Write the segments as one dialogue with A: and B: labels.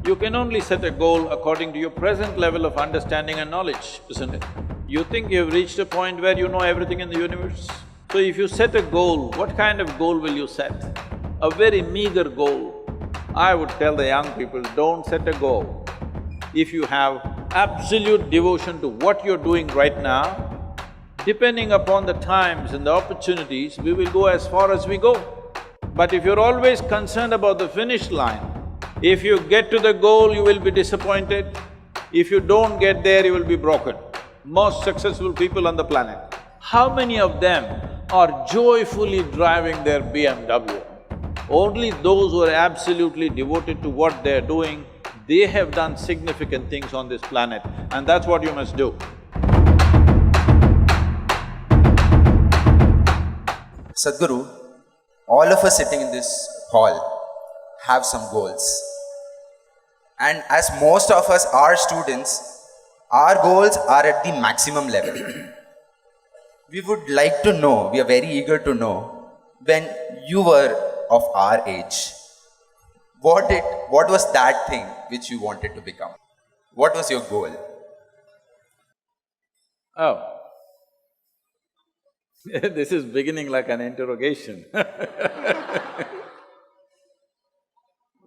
A: You can only set a goal according to your present level of understanding and knowledge, isn't it? You think you've reached a point where you know everything in the universe? So if you set a goal, what kind of goal will you set? A very meager goal. I would tell the young people, don't set a goal. If you have absolute devotion to what you're doing right now, depending upon the times and the opportunities, we will go as far as we go. But if you're always concerned about the finish line, if you get to the goal, you will be disappointed. If you don't get there, you will be broken. Most successful people on the planet, how many of them are joyfully driving their BMW? Only those who are absolutely devoted to what they're doing, they have done significant things on this planet, and that's what you must do.
B: Sadhguru, all of us sitting in this hall have some goals. And as most of us are students, our goals are at the maximum level. We would like to know, we are very eager to know, when you were of our age, what was that thing which you wanted to become? What was your goal?
A: Oh, this is beginning like an interrogation.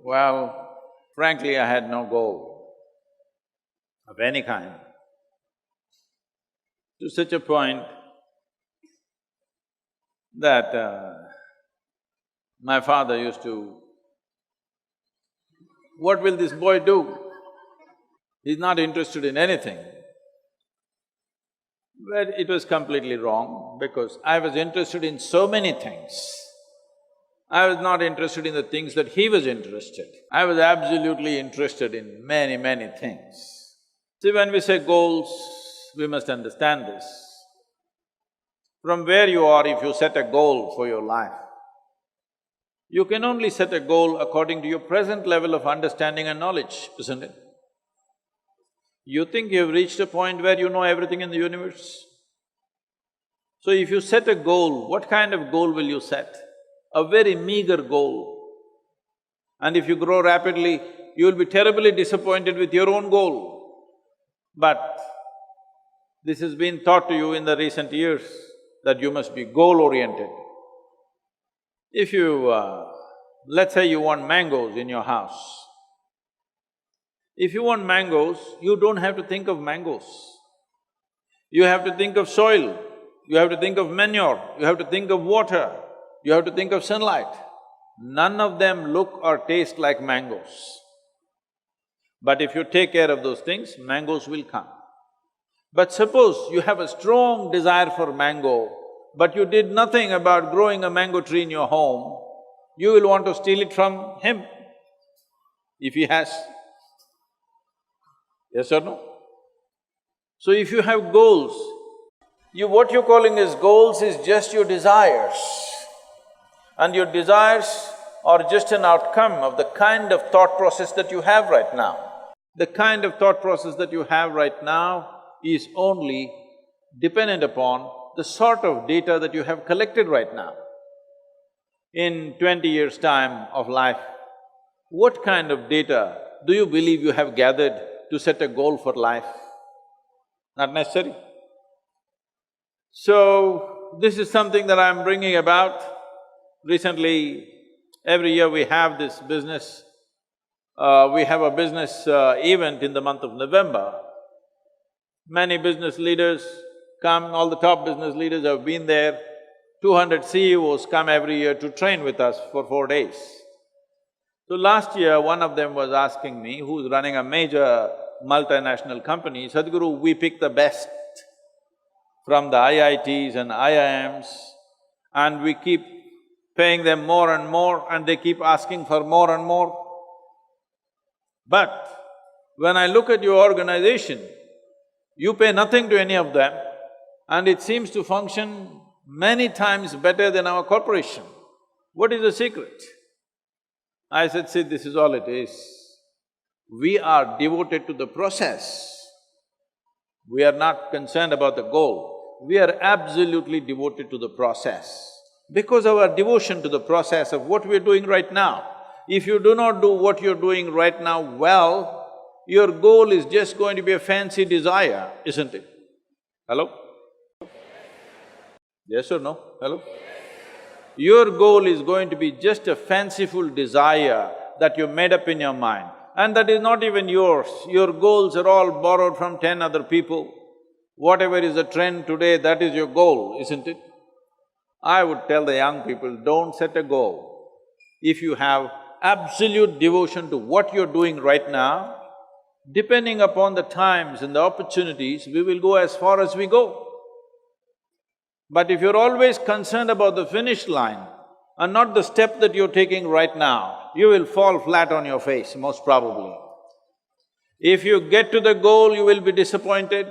A: Well, frankly, I had no goal of any kind. To such a point that my father used to, what will this boy do? He's not interested in anything. But it was completely wrong because I was interested in so many things. I was not interested in the things that he was interested. I was absolutely interested in many, many things. See, when we say goals, we must understand this. From where you are, if you set a goal for your life, you can only set a goal according to your present level of understanding and knowledge, isn't it? You think you've reached a point where you know everything in the universe? So if you set a goal, what kind of goal will you set? A very meager goal. And if you grow rapidly, you will be terribly disappointed with your own goal. But this has been taught to you in the recent years that you must be goal-oriented. If you… let's say you want mangoes in your house. If you want mangoes, you don't have to think of mangoes. You have to think of soil, you have to think of manure, you have to think of water, you have to think of sunlight. None of them look or taste like mangoes. But if you take care of those things, mangoes will come. But suppose you have a strong desire for mango, but you did nothing about growing a mango tree in your home, you will want to steal it from him, if he has. Yes or no? So if you have goals, what you're calling as goals is just your desires. And your desires are just an outcome of the kind of thought process that you have right now. The kind of thought process that you have right now is only dependent upon the sort of data that you have collected right now. In 20 years' time of life, what kind of data do you believe you have gathered to set a goal for life? Not necessary. So, this is something that I'm bringing about. Recently, every year we have this business, we have a business event in the month of November. Many business leaders come, all the top business leaders have been there. 200 CEOs come every year to train with us for 4 days. So last year, one of them was asking me, who's running a major multinational company, Sadhguru, we pick the best from the IITs and IIMs and we keep paying them more and more and they keep asking for more and more. But when I look at your organization, you pay nothing to any of them and it seems to function many times better than our corporation. What is the secret? I said, see, this is all it is. We are devoted to the process. We are not concerned about the goal. We are absolutely devoted to the process. Because of our devotion to the process of what we're doing right now, If you do not do what you're doing right now well, your goal is just going to be a fancy desire, isn't it? Hello? Yes or no? Hello? Your goal is going to be just a fanciful desire that you made up in your mind, and that is not even yours. Your goals are all borrowed from 10 other people. Whatever is the trend today, that is your goal, isn't it? I would tell the young people, don't set a goal. If you have absolute devotion to what you're doing right now, depending upon the times and the opportunities, we will go as far as we go. But if you're always concerned about the finish line and not the step that you're taking right now, you will fall flat on your face, most probably. If you get to the goal, you will be disappointed.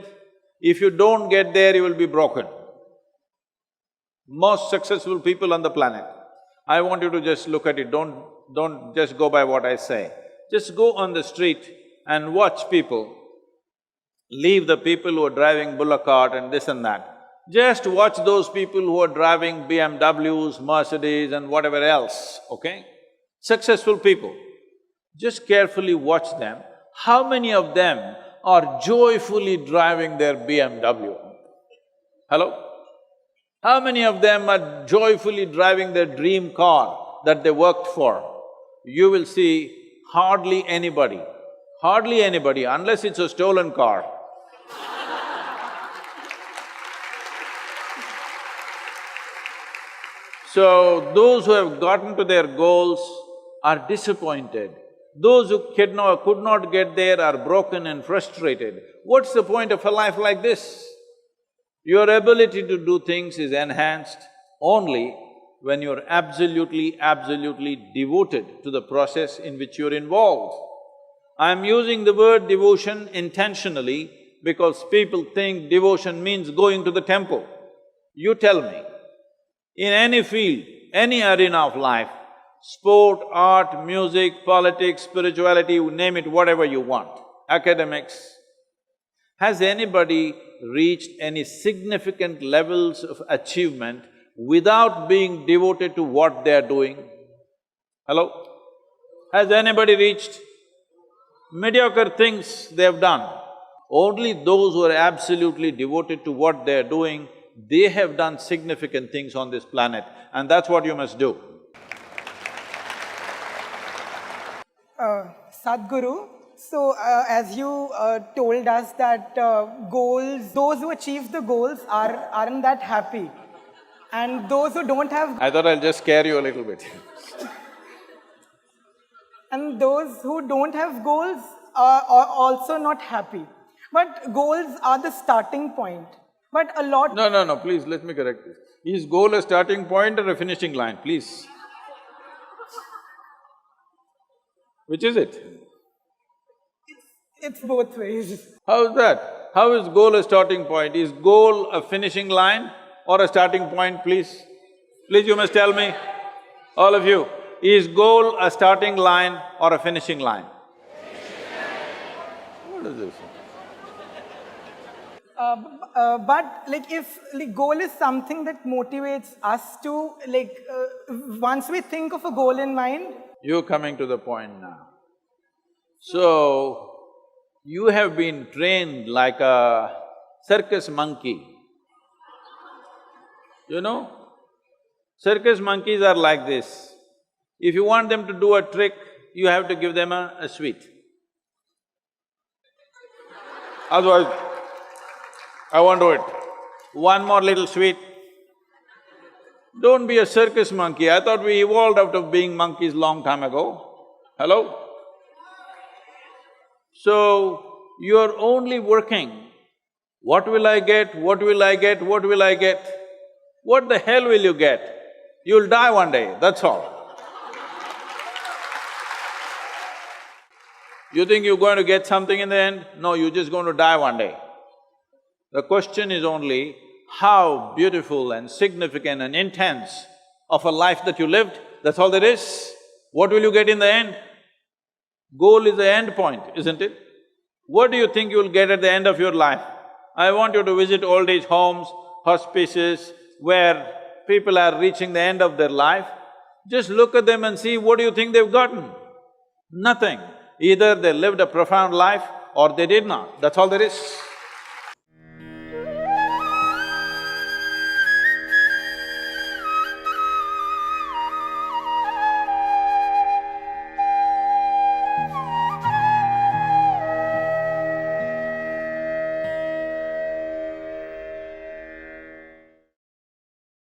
A: If you don't get there, you will be broken. Most successful people on the planet, I want you to just look at it, don't just go by what I say. Just go on the street and watch people. Leave the people who are driving bullock cart and this and that. Just watch those people who are driving BMWs, Mercedes and whatever else, okay? Successful people. Just carefully watch them. How many of them are joyfully driving their BMW? Hello? How many of them are joyfully driving their dream car that they worked for? You will see hardly anybody, unless it's a stolen car. So, those who have gotten to their goals are disappointed. Those who could not get there are broken and frustrated. What's the point of a life like this? Your ability to do things is enhanced only when you're absolutely devoted to the process in which you're involved. I'm using the word devotion intentionally because people think devotion means going to the temple. You tell me, in any field, any arena of life, sport, art, music, politics, spirituality, you name it, whatever you want, academics, has anybody reached any significant levels of achievement without being devoted to what they are doing? Hello? Has anybody reached? Mediocre things they have done. Only those who are absolutely devoted to what they are doing, they have done significant things on this planet, and that's what you must do.
C: Sadhguru, so as you told us that goals, those who achieve the goals aren't that happy, and those who don't have…
A: I thought I'll just scare you a little bit.
C: And those who don't have goals are also not happy. But goals are the starting point. But a lot…
A: No, please, let me correct this. Is goal a starting point or a finishing line, please? Which is it?
C: It's both ways.
A: How is that? How is goal a starting point? Is goal a finishing line or a starting point, please? Please, you must tell me, all of you, is goal a starting line or a finishing line? What is this?
C: But like if goal is something that motivates us to once we think of a goal in mind…
A: You're coming to the point now. So, you have been trained like a circus monkey. You know? Circus monkeys are like this. If you want them to do a trick, you have to give them a sweet. Otherwise, I won't do it. One more little sweet. Don't be a circus monkey. I thought we evolved out of being monkeys long time ago. Hello? So, you're only working. What will I get? What will I get? What will I get? What the hell will you get? You'll die one day, that's all. You think you're going to get something in the end? No, you're just going to die one day. The question is only how beautiful and significant and intense of a life that you lived, that's all there is. What will you get in the end? Goal is the end point, isn't it? What do you think you'll get at the end of your life? I want you to visit old age homes, hospices, where people are reaching the end of their life. Just look at them and see what do you think they've gotten? Nothing. Either they lived a profound life or they did not, that's all there is.